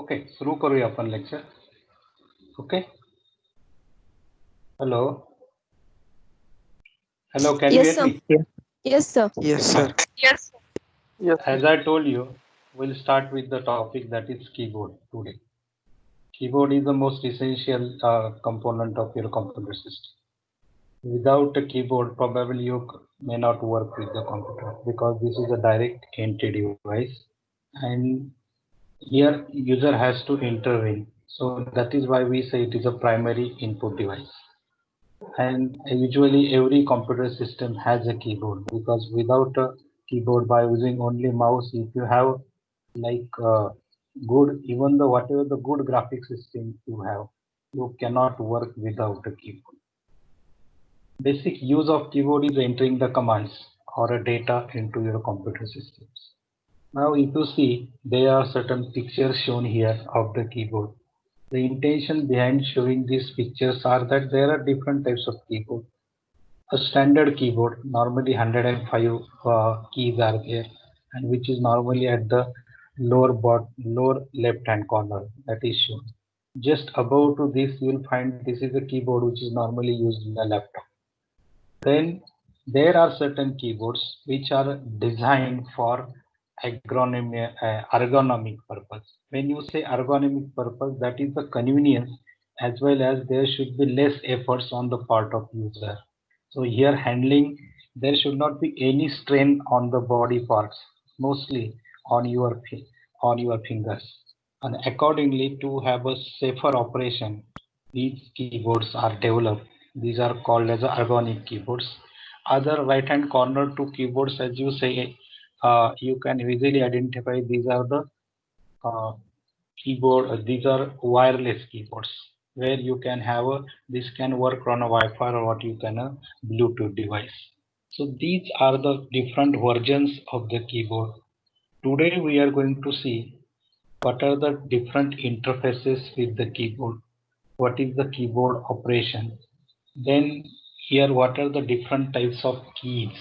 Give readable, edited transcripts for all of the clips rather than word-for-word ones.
Okay, सुरू करूया आपण lecture. Okay. Hello, can you Yes, hear sir. me? Yes, sir. Yes, sir. As I told you, we'll start with the topic that is keyboard today. Keyboard is the most essential component of your computer system. Without a keyboard, probably you may not work with the computer because this is a direct entry device, and here user has to intervene. So that is why we say it is a primary input device. And usually every computer system has a keyboard, because without a keyboard, by using only mouse, if you have like good, even the whatever the good graphic system you have, you cannot work without a keyboard. Basic use of keyboard is entering the commands or a data into your computer systems. Now if you see, there are certain pictures shown here of the keyboard. The intention behind showing these pictures are that there are different types of keyboard. A standard keyboard, normally 105 keys are there, and which is normally at the lower left hand corner, that is shown. Just above to this, you will find this is a keyboard which is normally used in the laptop. Then there are certain keyboards which are designed for ergonomic purpose. When you say ergonomic purpose, that is the convenience, as well as there should be less efforts on the part of user. So here handling, there should not be any strain on the body parts, mostly on your fingers. And accordingly, to have a safer operation, these keyboards are developed. These are called as ergonomic keyboards. Other right hand corner two keyboards, as you say, you can easily identify these are the keyboard. These are wireless keyboards where you can have this can work on a Wi-Fi or what you can a Bluetooth device. So these are the different versions of the keyboard. Today we are going to see what are the different interfaces with the keyboard, what is the keyboard operation, then here what are the different types of keys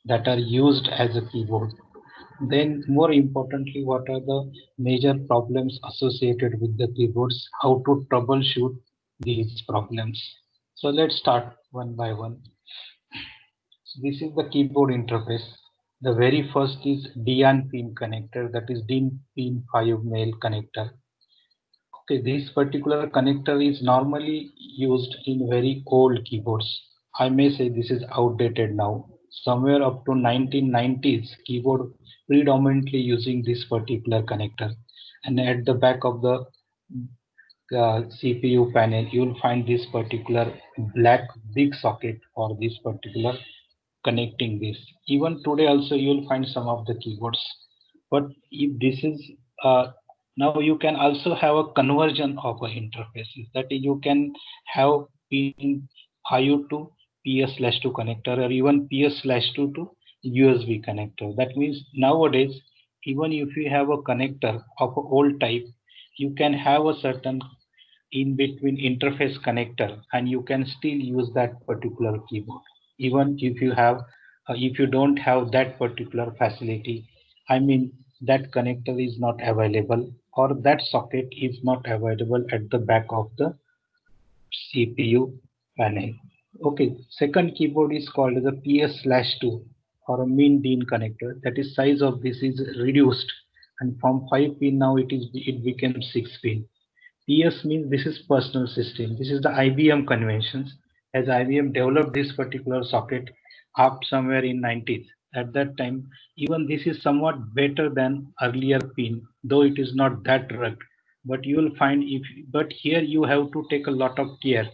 that are used as a keyboard, then more importantly what are the major problems associated with the keyboards, how to troubleshoot these problems. So let's start one by one. So this is the keyboard interface. The very first is DIN pin connector, that is DIN pin 5 male connector. Okay, this particular connector is normally used in very old keyboards. I may say this is outdated now. Somewhere up to 1990s, keyboard predominantly using this particular connector. And at the back of the CPU panel, you will find this particular black big socket for this particular connecting this. Even today also you will find some of the keyboards. But if this is now you can also have a conversion of a interfaces, that you can have pin 5 to PS/2 connector or even PS/2 to USB connector. That means nowadays even if you have a connector of a old type, you can have a certain in between interface connector and you can still use that particular keyboard even if you have if you don't have that particular facility. I mean that connector is not available or that socket is not available at the back of the CPU panel. Okay, second keyboard is called as a PS/2 or a mean DIN connector. That is size of this is reduced, and from 5 pin now it became 6 pin. PS means this is personal system. This is the IBM conventions, as IBM developed this particular socket up somewhere in 90s. At that time, even this is somewhat better than earlier pin, though it is not that rugged. But you will find but here you have to take a lot of care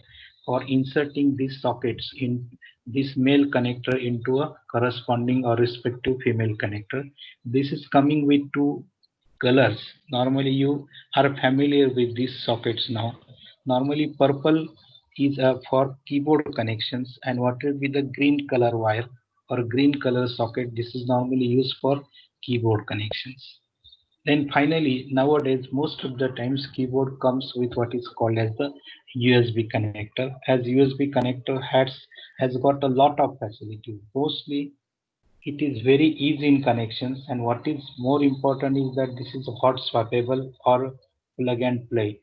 for inserting these sockets in this male connector into a corresponding or respective female connector. This is coming with two colors. Normally you are familiar with these sockets now. Normally purple is for keyboard connections, and what will be the green color wire or green color socket, this is normally used for keyboard connections. Then finally, nowadays most of the times keyboard comes with what is called as the USB connector, as USB connector has got a lot of facilities. Mostly it is very easy in connections, and what is more important is that this is hot swappable or plug and play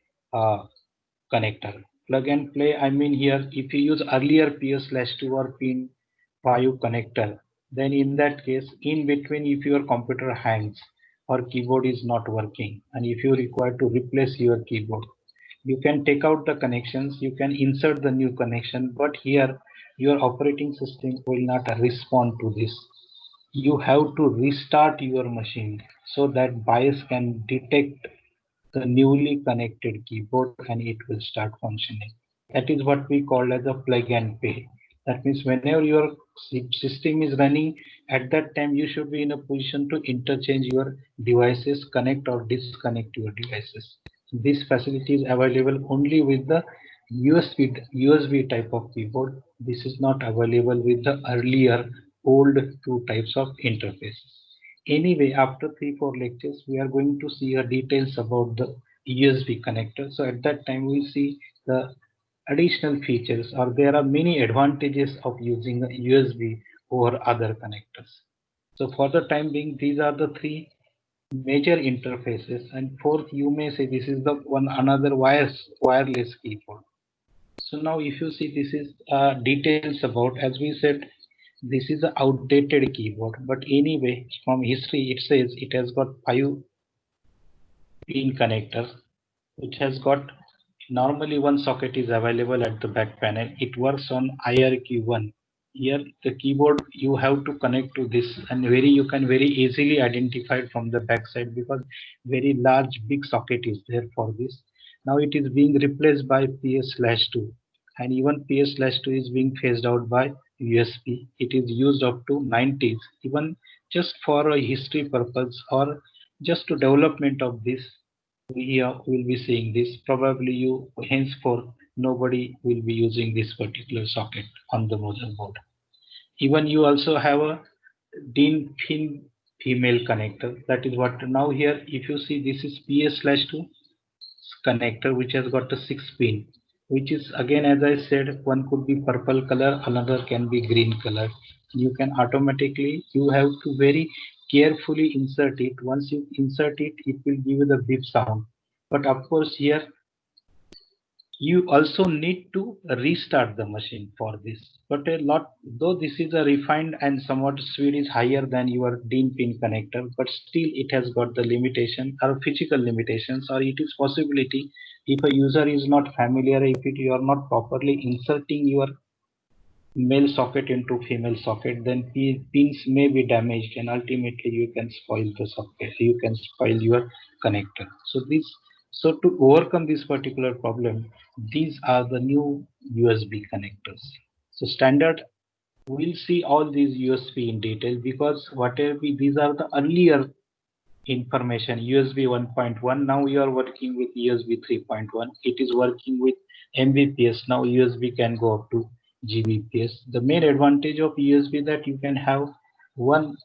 connector. Plug and play, I mean here, if you use earlier PS/2 or pin 5 connector, then in that case, in between, if your computer hangs or keyboard is not working, and if you require to replace your keyboard, you can take out the connections, you can insert the new connection, but here your operating system will not respond to this. You have to restart your machine so that BIOS can detect the newly connected keyboard and it will start functioning. That is what we call as a plug and play. That means whenever your system is running, at that time you should be in a position to interchange your devices, connect or disconnect your devices. This facility is available only with the USB type of keyboard. This is not available with the earlier old two types of interfaces. Anyway, after 3-4 lectures, we are going to see details about the USB connector. So at that time, we'll see the additional features, or there are many advantages of using a USB over other connectors. So for the time being, these are the three major interfaces. And fourth, you may say this is the one another wireless keyboard. So now if you see, this is details about, as we said, this is an outdated keyboard, but anyway, from history, it says it has got 5-pin connector, which has got normally one socket is available at the back panel. It works on IRQ1. Here, the keyboard you have to connect to this, and you can very easily identify it from the back side because very large big socket is there for this. Now it is being replaced by PS/2, and even PS/2 is being phased out by USB. It is used up to 90s, even just for a history purpose or just to development of this. We will be seeing this. Probably you henceforth nobody will be using this particular socket on the motherboard. Even you also have a DIN pin female connector. That is what now here. If you see, this is PS/2 connector which has got a 6-pin, which is again, as I said, one could be purple color, another can be green color. You can automatically, you have to very carefully insert it. Once you insert it, it will give you the beep sound. But of course here you also need to restart the machine for this. But a lot, though this is a refined and somewhat speed is higher than your DIN pin connector, but still it has got the limitation or physical limitations, or it is possibility if a user is not familiar, if you are not properly inserting your male socket into female socket, then pins may be damaged and ultimately you can spoil the socket, you can spoil your connector. So to overcome this particular problem, these are the new USB connectors. So standard, we'll see all these USB in detail because whatever these are the earlier information. USB 1.1, now you are working with USB 3.1. It is working with Mbps. Now USB can go up to Gbps. The main advantage of USB that you can have one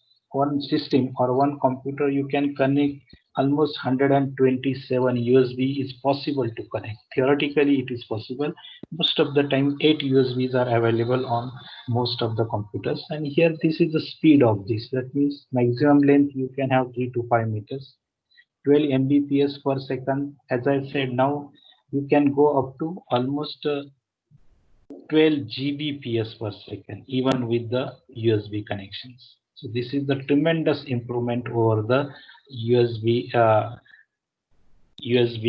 system or one computer, you can connect almost 127 USB is possible to connect. Theoretically, it is possible. Most of the time, 8 USBs are available on most of the computers. And here, this is the speed of this. That means maximum length you can have 3 to 5 meters. 12 Mbps per second. As I said, now you can go up to almost 12 Gbps per second, even with the USB connections. So this is the tremendous improvement over the USB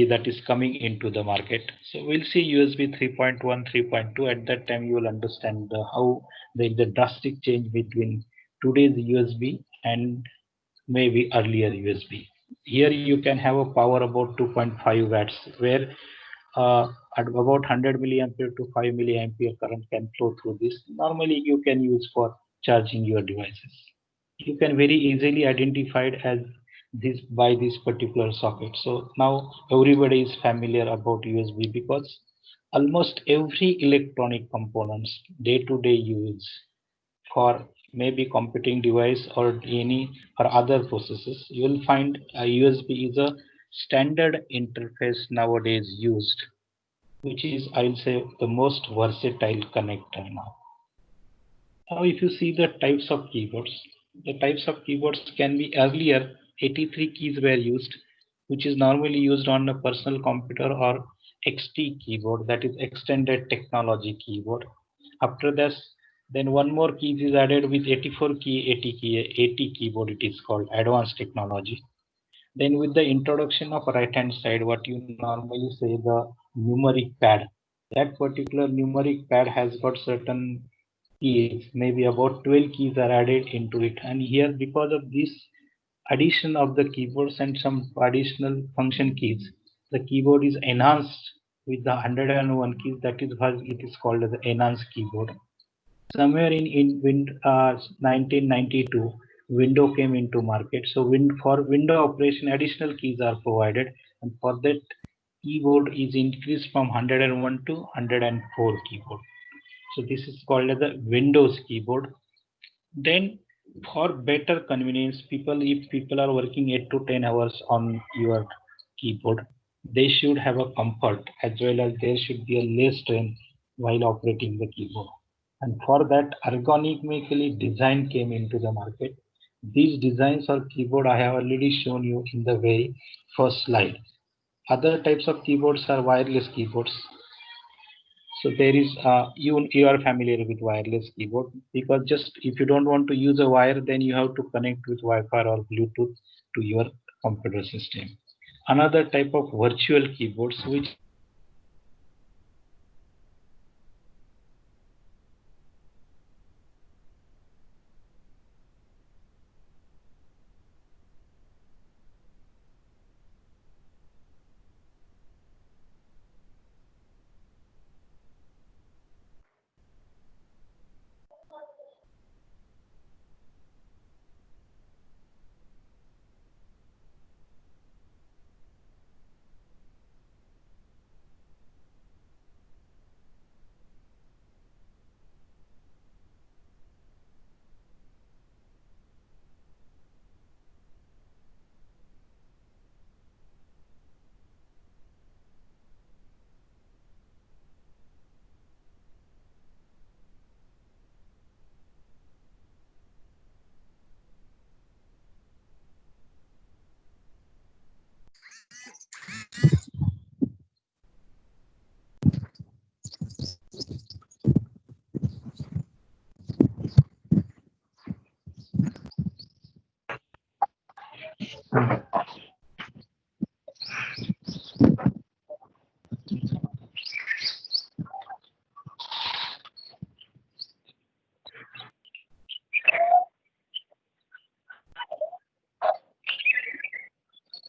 that is coming into the market. So we'll see USB 3.1, 3.2. At that time, you will understand how there is a drastic change between today's USB and maybe earlier USB. Here you can have a power about 2.5 watts, where at about 100 milliampere to 5 milliampere current can flow through this. Normally, you can use for charging your devices. You can very easily identify it as this by this particular socket. So now everybody is familiar about USB because almost every electronic components day-to-day use for maybe computing device or any or other processes, you will find a USB is a standard interface nowadays used, which is, I'll say, the most versatile connector now. Now, if you see the types of keyboards, the types of keyboards can be earlier 83 keys were used. which is normally used on a personal computer or XT keyboard, that is extended technology keyboard. After this, then one more key is added with 84 key AT keyboard. It is called advanced technology. Then with the introduction of right hand side, what you normally say the numeric pad. That particular numeric pad has got certain keys, maybe about 12 keys are added into it. And here, because of this addition of the keyboards and some additional function keys, the keyboard is enhanced with the 101 keys. That is why it is called as the enhanced keyboard. Somewhere in 1992, Windows came into market. So for window operation, additional keys are provided, and for that, keyboard is increased from 101 to 104 keyboard. So this is called as a Windows keyboard. Then for better convenience, if people are working 8 to 10 hours on your keyboard, they should have a comfort as well as there should be a less strain while operating the keyboard. And for that, ergonomically design came into the market. These designs or keyboard I have already shown you in the very first slide. Other types of keyboards are wireless keyboards. So there is you are familiar with wireless keyboard, because just if you don't want to use a wire, then you have to connect with Wi-Fi or Bluetooth to your computer system. Another type of virtual keyboards which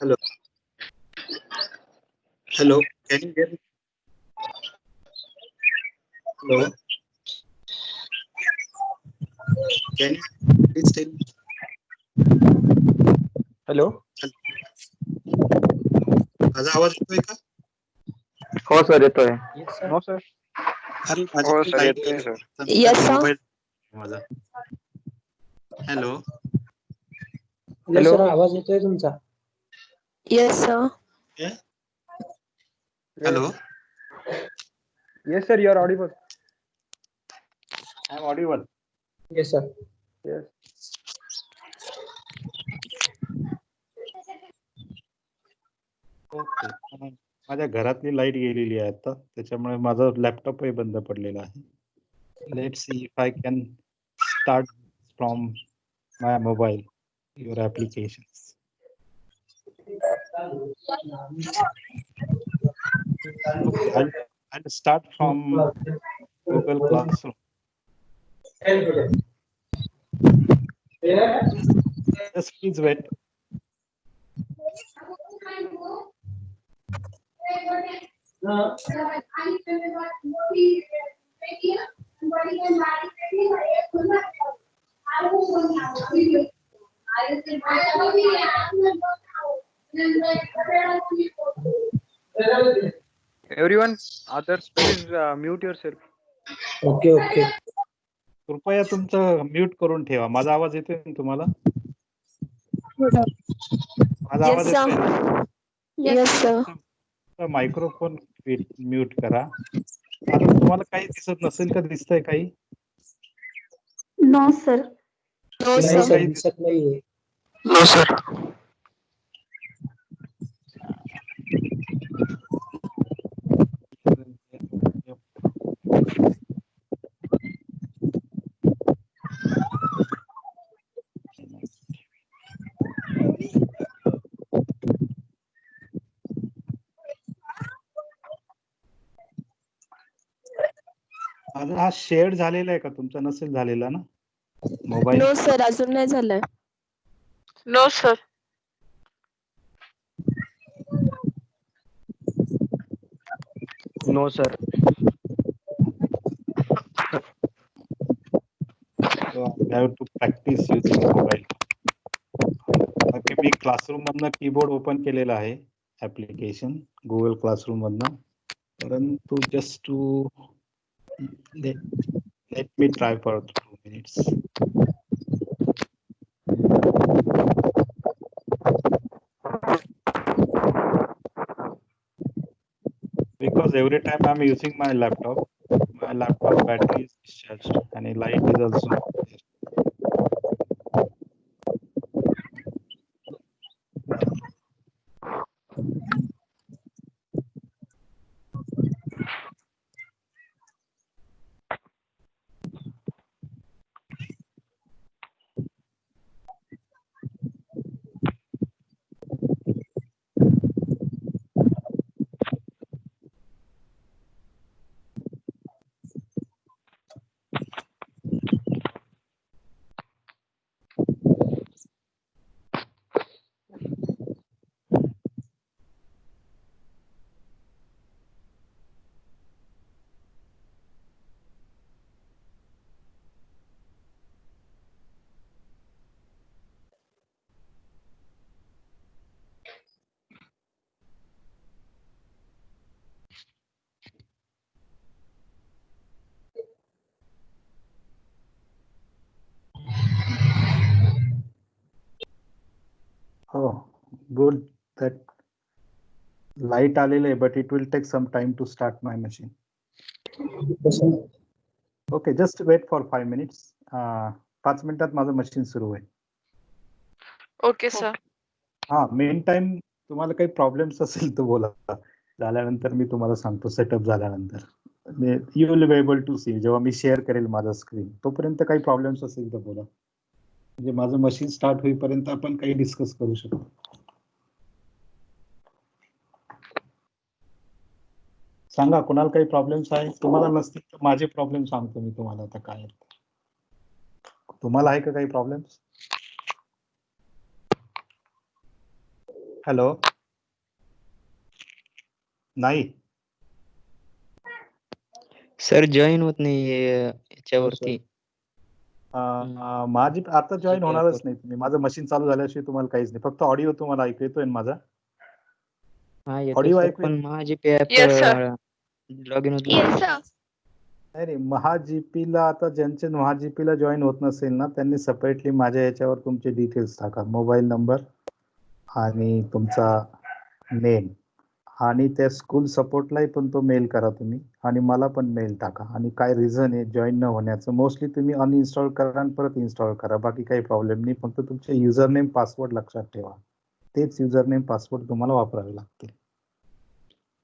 Hello. Hello. Can you hear me? Hello. Can you please tell me? Hello. माझा आवाज येतोय का? हो sir येतोय. No sir. अरे हो माझी sir light येतोय गेली. सर. Yes, sir. मोबाईल माझा. हॅलो. हॅलो. सर आवाज येतोय तुमचा. Yes, sir. Hello. Yes sir, you are audible. I am audible. Yes sir. Yes. Okay. माझ्या घरातली लाईट गेलेली आहे आता, त्याच्यामुळे माझा लॅपटॉपही बंद पडलेला आहे. Let's see if I can start from my mobile your applications. Okay, I'll start from Google Classroom. Just please wait. Everyone, others please mute yourself. Okay okay. कृपया तुमचं म्यूट करून ठेवा. माझा आवाज येतोय ना तुम्हाला? माझा Yes, आवाज येतोय? sir. Yes, sir. Microphone mute करा. आता तुम्हाला काही दिसत नसेल का? दिसतंय काही? No, sir. No, नाही sir. सर दिसत नाहीये. No sir. हा शेअर झालेला आहे का तुमचा? नसेल झालेला ना मोबाईल? नो सर, अजून नाही झालंय. No sir. No sir. So I have to practice using mobile. Okay, मी क्लासरूम मधनं कीबोर्ड ओपन केलेला आहे ऍप्लिकेशन गुगल क्लासरूम मधनं, परंतु just to let me try for 2 minutes. Because every time I'm using my laptop battery is discharged and light is also not there. Oh, good. That light आलेलं आहे, but it will take some time to start my machine. Okay, just wait for 5 minutes. 5 मिनिटात माझं machine सुरू होईल. Okay sir. हा, main time तुम्हाला काही problems असेल तर बोला. झाल्यानंतर मी तुम्हाला सांगतो सेटअप झाल्यानंतर. You will be able to see जेव्हा मी शेअर करेल माझं स्क्रीन, तोपर्यंत काही प्रॉब्लेम्स असेल तर बोला. म्हणजे माझं मशीन स्टार्ट होईपर्यंत आपण काही डिस्कस करू शकतो. सांगा कुणाला काही प्रॉब्लेम्स आहे? तुम्हाला नसतील तर माझे प्रॉब्लेम सांगतो मी तुम्हाला आता काय आहेत. तुम्हाला आहे का काही प्रॉब्लेम्स? हॅलो, नाही सर जॉईन होत नाही याच्यावरती. माझी आता जॉईन होणारच नाही तुम्ही. माझं मशीन चालू झाल्याशिवाय तुम्हाला काहीच नाही. फक्त ऑडिओ तुम्हाला ऐकू येतोय ना माझा? हा येतो ऑडिओ सर, ऐकू पण महाजीपी app Yes, sir. Log in होत Yes, नाही. sir. नाही, महाजीपीला आता ज्यांचे महाजीपीला जॉईन होत नसेल ना, त्यांनी सेपरेटली माझ्या याच्यावर तुमचे डिटेल्स टाका, मोबाईल नंबर आणि तुमचा नेम, आणि त्या स्कूल सपोर्टलाही पण तो मेल करा तुम्ही, आणि मला पण मेल टाका, आणि काय रिझन आहे जॉईन न होण्याचं. मोस्टली तुम्ही अनइन्स्टॉल करा आणि परत इन्स्टॉल करा, बाकी काही प्रॉब्लेम नाही. फक्त तुमचे युजर नेम पासवर्ड लक्षात ठेवा, तेच युजर नेम पासवर्ड तुम्हाला वापरावे लागतील.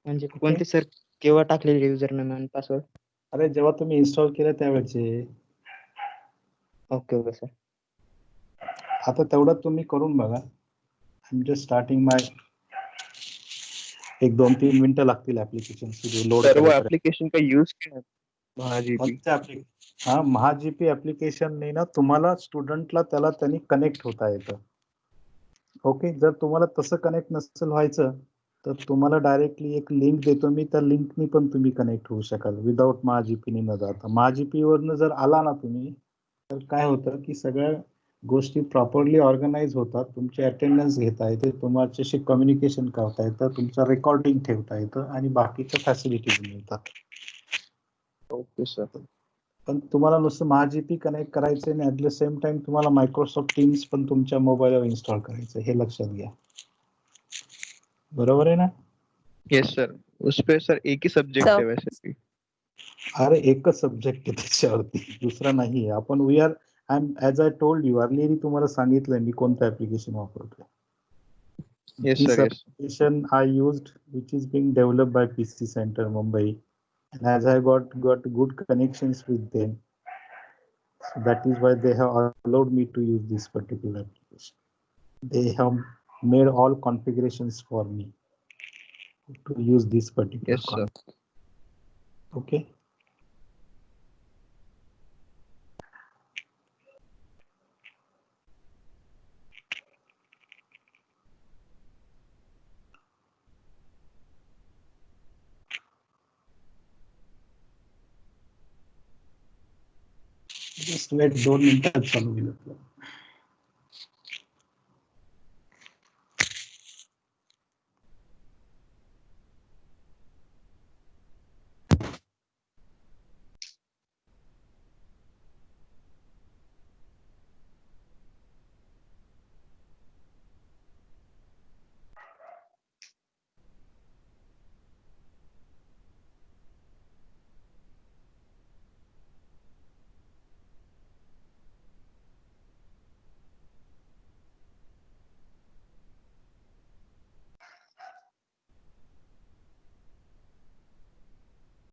म्हणजे कोणते सर, केव्हा टाकलेले युजर नेम आणि पासवर्ड? अरे जेव्हा तुम्ही इन्स्टॉल केलं त्यावेळेचे. Okay okay sir. आता तेवढं तुम्ही करून बघा. I am just starting my. 1-2-3 मिनिटं लागतील ऍप्लिकेशन सुरू लोड सर्व करायला. ऍप्लिकेशन का यूज केलं महाजीपी? हा, महाजीपी ऍप्लिकेशन नाही ना, तुम्हाला स्टुडंटला त्याला त्यांनी कनेक्ट होता येतं. ओके, जर तुम्हाला तसं कनेक्ट नसेल व्हायचं तर तुम्हाला डायरेक्टली एक लिंक देतो मी, त्या लिंकनी पण तुम्ही कनेक्ट होऊ शकाल विदाउट महाजीपीने न जाता. महाजीपीवरनं जर आला ना तुम्ही, तर काय होतं की सगळ्या गोष्टी प्रॉपरली ऑर्गनाइज होतात. तुमची अटेंडन्स घेता येते, तुमच्याशी कम्युनिकेशन करता येतं, तुमचं रेकॉर्डिंग ठेवता येतं, आणि बाकीच्या फॅसिलिटीज मिळतात. Okay sir. पण तुम्हाला नुसतं महाजीपी कनेक्ट करायचं आणि ऍट द सेम टाइम तुम्हाला मायक्रोसॉफ्ट टीम्स पण तुमच्या मोबाईलवर इन्स्टॉल करायचं, हे लक्षात घ्या. बरोबर आहे ना? Yes sir. उस पे सर एक ही सब्जेक्ट है वैसे भी. अरे एकच सब्जेक्ट आहे त्याच्यावरती, दुसरा नाही आहे. आपण we are as I told you earlier, तुम्हाला सांगितलंय मी कोणतं ऍप्लिकेशन वापरतोय. Yes This sir. Yes. application I used, which is being developed by PC Center Mumbai, and as I got good connections with them, so that is why they have allowed me to use this particular application. They have made all configurations for me to use this particular Yes sir. content. Okay. Just wait 2 मिनिटात चालू होईल आपलं.